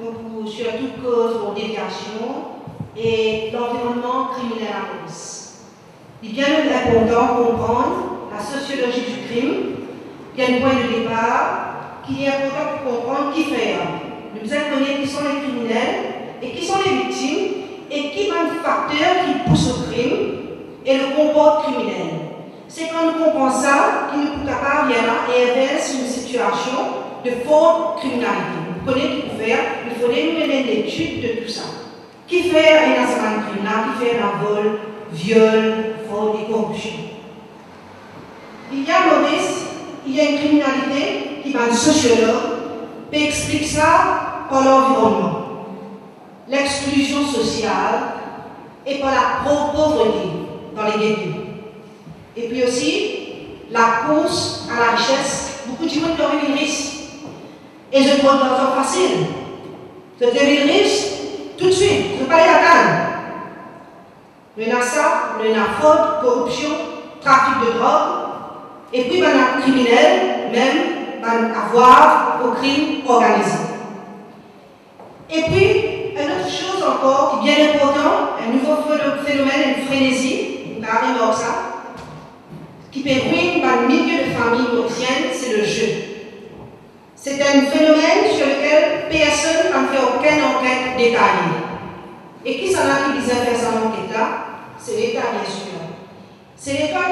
donc sur toute cause pour déviation et l'environnement criminel à Maurice. Il est bien important de comprendre la sociologie du crime, il y a un point de départ qui est important pour comprendre qui fait. Nous devons connaître qui sont les criminels et qui sont les victimes et qui sont les facteurs qui poussent au crime et le comportement criminel. C'est quand nous comprenons ça qu'il nous sommes capables d'inverser une situation de forte criminalité. Vous connaissez ce qu'il faut faire, il faut nous mener l'étude de tout ça. Qui fait un assaillant criminel, qui fait un vol, viol, fraude et corruption. Il y a Maurice, il y a une criminalité qui va un sociologue qui explique ça par l'environnement, l'exclusion sociale et par la pauvreté dans les ghettos. Et puis aussi, la course à la richesse, beaucoup de gens ont une risque. Et je prends de l'argent facile. Je deviens riche tout de suite, je ne pas aller à Cannes. Il y a ça, il y a fraude, corruption, trafic de drogue, et puis il y a un criminel, même, avoir au crime organisé. Et puis, une autre chose encore qui est bien importante, un nouveau phénomène, une frénésie, on arrive à ça, qui peut ruiner le milieu de famille mauricienne, c'est le jeu. C'est un phénomène sur lequel personne n'a fait aucune enquête détaillée. Et qui s'en a qui disait faire cette enquête-là? C'est l'État, bien sûr. C'est l'État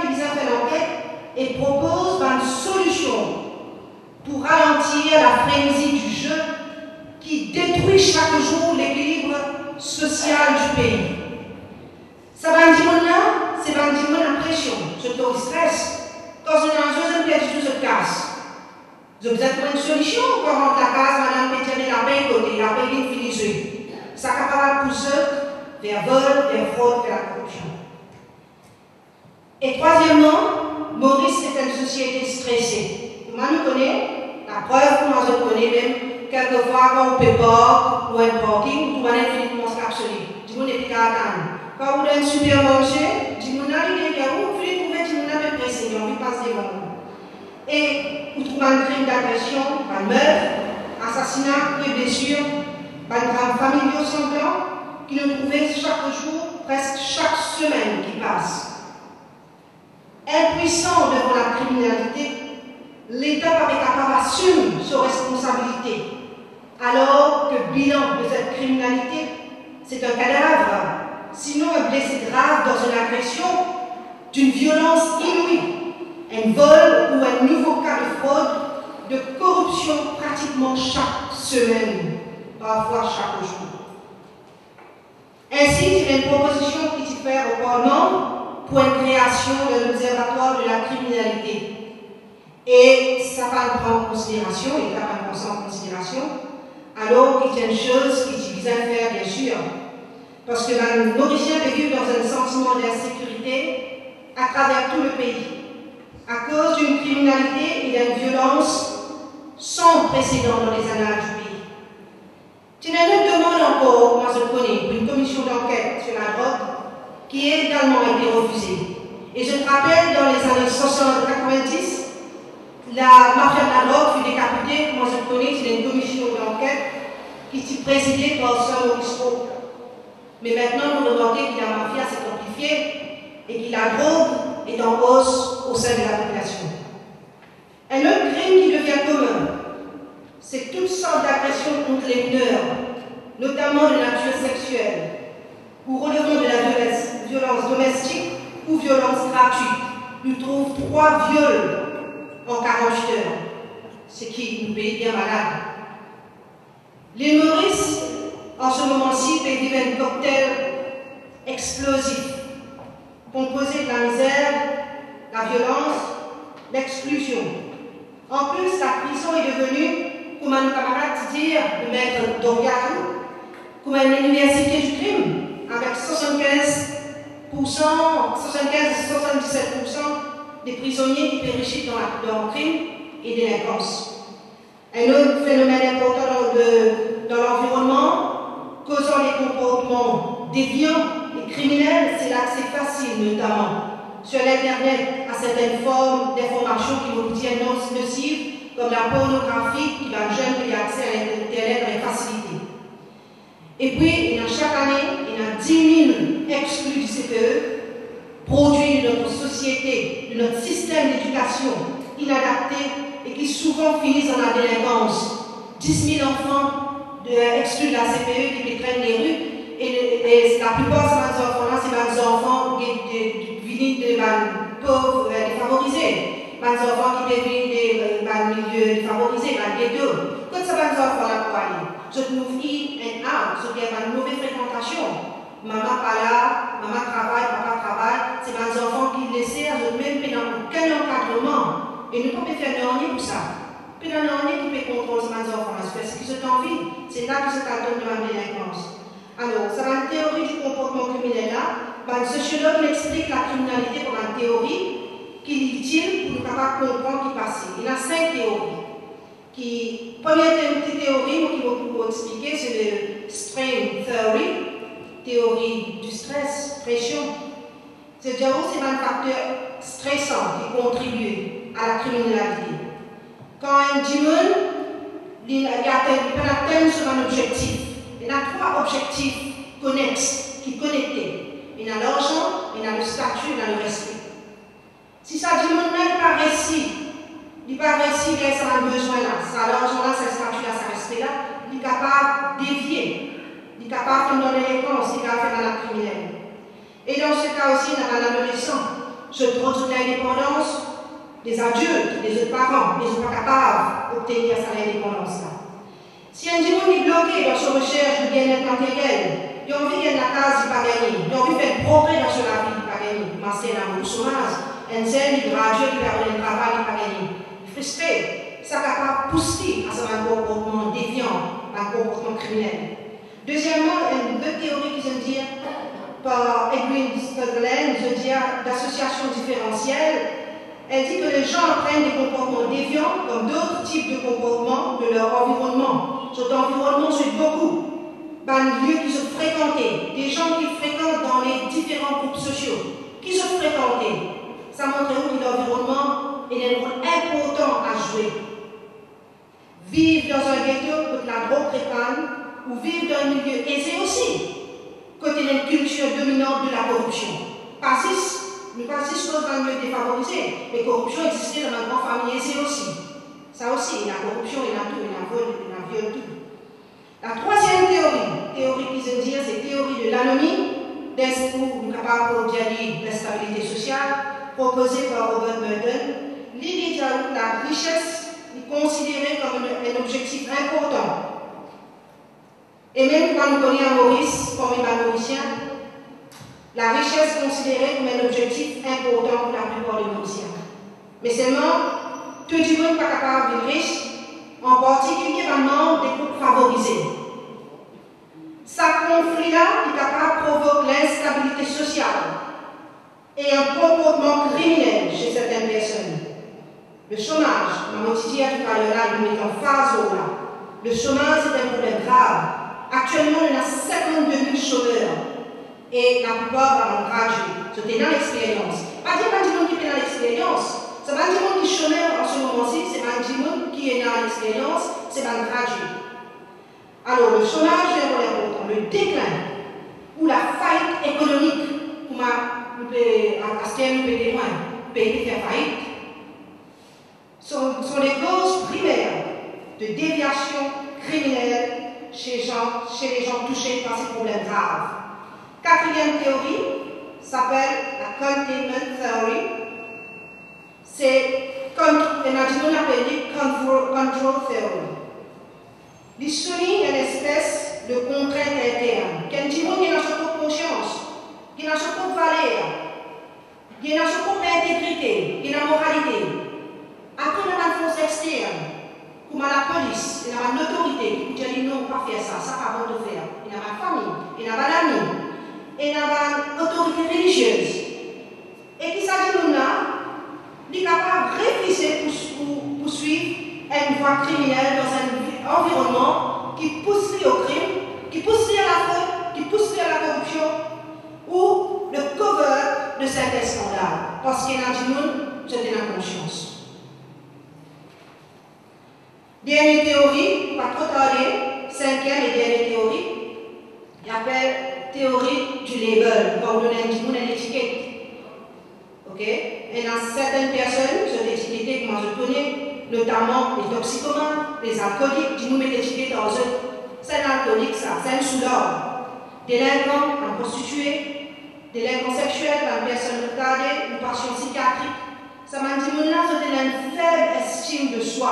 qui vient faire l'enquête et propose une solution pour ralentir la frénésie du jeu qui détruit chaque jour l'équilibre social du pays. Ça va dire là, c'est va dire la pression, surtout le stress. Quand on est dans une pièce, tout se casse. Vous avez une solution pour rentrer la case, madame Pétienne, la paix côté, la paix vite finie. Ça capable de pousser vers vol, vers fraude, vers la corruption. Et troisièmement, Maurice est une société stressée. Moi, nous connaissons, la preuve que moi, je connais même, quelquefois, quand on peut pas, ou un parking, tout va être infiniment capsulé. Du monde est plus qu'à attendre. Quand vous avez un supermarché, du monde a l'idée, vous pouvez trouver du monde à peu près, c'est on lui passe des moments. Et vous trouvez un crime d'agression, un meurtre, assassinat, blessure, un drame familial sanglant, qui nous trouvons chaque jour, presque chaque semaine qui passe. Impuissant devant la criminalité, l'État va être capable d'assumer ses responsabilités, alors que le bilan de cette criminalité, c'est un cadavre, sinon un blessé grave dans une agression d'une violence inouïe, un vol ou un nouveau cas de fraude, de corruption pratiquement chaque semaine, parfois chaque jour. Ainsi, c'est une proposition qui se fait au Parlement pour une création d'un observatoire de la criminalité. Et ça va prendre en considération, et ça va prendre en considération, alors qu'il y a une chose qui vise à faire, bien sûr. Parce que les Mauriciens vivent dans un sentiment d'insécurité à travers tout le pays, à cause d'une criminalité et d'une violence sans précédent dans les annales du pays. Tu n'as une demande encore, moi je connais, pour une commission d'enquête sur la drogue qui a également été refusée. Et je me rappelle, dans les années 60-90, la mafia de la drogue fut décapitée, moi je connais, c'est une commission d'enquête qui est présidée par Sir Maurice Rowe. Mais maintenant, nous remarquons que la mafia s'est amplifiée et que la drogue est en hausse au sein de la population. Un autre crime qui devient commun, c'est toutes sortes d'agressions contre les mineurs, notamment de nature sexuelle, ou relevant de la violence domestique ou violence gratuite. Nous trouvons 3 viols en 48 heures, ce qui nous paye bien malade. Les Maurice, en ce moment-ci, vivent un cocktail explosif, composé de la misère, la violence, l'exclusion. En plus, la prison est devenue, comme un camarade dit, le maître Doriatou, comme une université du crime, avec 75-77% des prisonniers qui périssent dans le crime et délinquance. Un autre phénomène important dans l'environnement, causant les comportements déviants et criminels, c'est l'accès facile, notamment sur l'Internet, à certaines formes d'informations qui nous tiennent nocives, comme la pornographie, qui va jeune qui a accès à l'Internet avec Et puis, chaque année, il y a 10 000 exclus du CPE, produits de notre société, de notre système d'éducation inadapté et qui souvent finissent dans la délinquance. 10 000 enfants exclus de la CPE qui traînent les rues et la plupart de ces enfants-là, c'est des enfants qui viennent de pauvres, défavorisés, des enfants qui viennent des milieux défavorisés, des ghettos. Quand ces enfants-là pour aller, je trouve in and out, ce qui est une mauvaise fréquentation. Maman pas là, maman travaille, papa travaille, c'est des enfants qui laissent même dans aucun encadrement. Et nous ne pouvons pas faire rien pour ça. Puis dans rien qui peut contrôler ces enfants, parce que ce envie, c'est là que se donne de la délinquance. Alors, ça va une théorie du comportement criminel là. Le sociologue explique la criminalité comme une théorie qui est utile pour nous capables de comprendre ce qui passe. Il y a 5 théories. Première théorie qui va vous expliquer, c'est le strain theory, théorie du stress, pression. C'est-à-dire que c'est un facteur stressant qui contribue à la criminalité. Quand un dimanche, il y a sur un objectif. Il y a 3 objectifs connexes qui connectés. Il y a l'argent, il y a le statut, il y a le respect. Si ça dimanche n'est pas réussi, il n'est pas réussi, il y a un besoin là. Ça, l'argent là, ça statut là, ça respect là, il est capable de dévier. Il est capable de donner les réponses, il est capable de faire la criminelle. Et dans ce cas aussi, il y a un adolescent. Je trouve l'indépendance des adultes, des autres parents, ils ne sont pas capables d'obtenir cette indépendance-là. Si un dimanche est bloqué dans sa recherche de bien-être matériel, il a envie de la case, il n'a pas gagné. Il a envie de faire progrès dans sa vie, il n'a pas gagné. Parce qu'il a un chômage, un zen, il gradue, il a un travail, il n'a pas gagné. Il est frustré. Ça est capable de pousser à ce comportement déviant, un comportement criminel. Deuxièmement, une autre théorie qui se dit par Edwin Sutherland, je dis d'association différentielle. Elle dit que les gens apprennent des comportements déviants comme d'autres types de comportements de leur environnement. Cet environnement, c'est beaucoup. Un lieu qui se fréquentait, des gens qui fréquentent dans les différents groupes sociaux, qui se fréquentaient. Ça montre que l'environnement est un rôle important à jouer. Vivre dans un ghetto contre la drogue répane, ou vivre dans un milieu aisé aussi, côté d'une culture dominante de la corruption. Nous passons dans un milieu défavorisé, mais la corruption existait dans ma grande famille aisée aussi. Ça aussi, il y a la corruption, il y a tout, il y a le vol, il y a le viol, tout. La troisième théorie qui se dit, c'est la théorie de l'anomie, où nous sommes capables de dire l'instabilité sociale, proposée par Robert Burden. L'idée de la richesse est considérée comme un objectif important. Et même quand nous connaissons Maurice, comme les Mauriciens, la richesse est considérée comme un objectif important pour la plupart des Mauriciens. Mais seulement, tout le monde n'est pas capable d'être riche, en particulier par membre des groupes favorisés. Ce conflit-là est capable de provoquer l'instabilité sociale et un comportement criminel chez certaines personnes. Le chômage, on m'a dit tout à l'heure, il met en phase là. Le chômage est un problème grave. Actuellement, il y a 52 000 chômeurs. Et la plupart ont gradué. C'était dans l'expérience. Pas dire que monde qui est dans l'expérience. C'est pas du monde qui est chômeur en ce moment-ci, c'est pas du monde qui est dans l'expérience, c'est pas gradué. Alors, le chômage est important. Le déclin ou la faillite économique, pour à ce qu'elle nous peut témoigner, pays faire faillite, sont les causes primaires de déviation criminelle chez les gens touchés par ces problèmes graves. Quatrième théorie s'appelle la containment theory. C'est un appelé control theory. Il souligne une espèce de contrainte interne. Quand dit qu'il y a sa propre conscience, qu'il y a sa propre valeur, qu'il y a sa propre intégrité, qu'il y a la moralité. Après, il y a une force externe. Comme la police, il y a une autorité qui dit non, pas faire ça, ça pas bon de faire. Il y a ma famille, il y a ma famille, il y a une autorité religieuse. Et qui s'agit de là, il est capable de réviser pour suivre une voie criminelle dans un environnement qui pousse au crime, qui pousse à la fraude, qui pousse à la corruption, ou le cover de certains scandales. Parce qu'il y a du monde, c'était la conscience. Bien une théorie, pas trop tarder, notamment les toxicomanes, les alcooliques, qui nous mettent étiquetés dans eux. C'est un alcoolique, ça, c'est un sous-l'ordre. Délinquants, un prostitué, délinquants sexuels, une personne retardée, une passion psychiatrique. Ça m'a dit, là, c'est une faible estime de soi.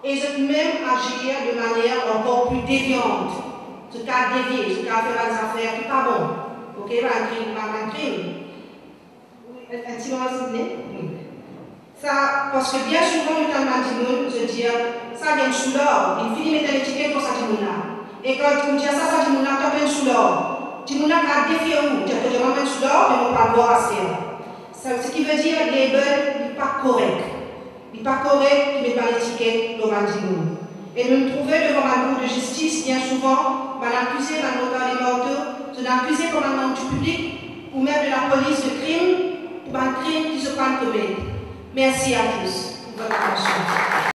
Et je peux même agir de manière encore plus déviante. Ce cas dévié, ce cas faire des affaires qui pas bon. Ok, un crime. Un petit moment, ça, parce que bien souvent, le temps de se dire, ça vient sous l'or, il finit de mettre l'étiquette pour ça, et quand tu me dis ça, tu vient sous l'or. Tu as défié où? Tu as dit, je m'amène sous l'or, mais on ne va pas voir à faire. Ce qui veut dire que les label n'est pas correct. Il n'est pas correct de mettre dans l'étiquette de Mandimoun. Et nous nous trouvons devant un cour de justice, bien souvent, on accusé d'un notaire des morteux, on accusé par un membre du public, ou même de la police de crime, pour un crime qui se prend commettre. Merci à tous pour votre attention.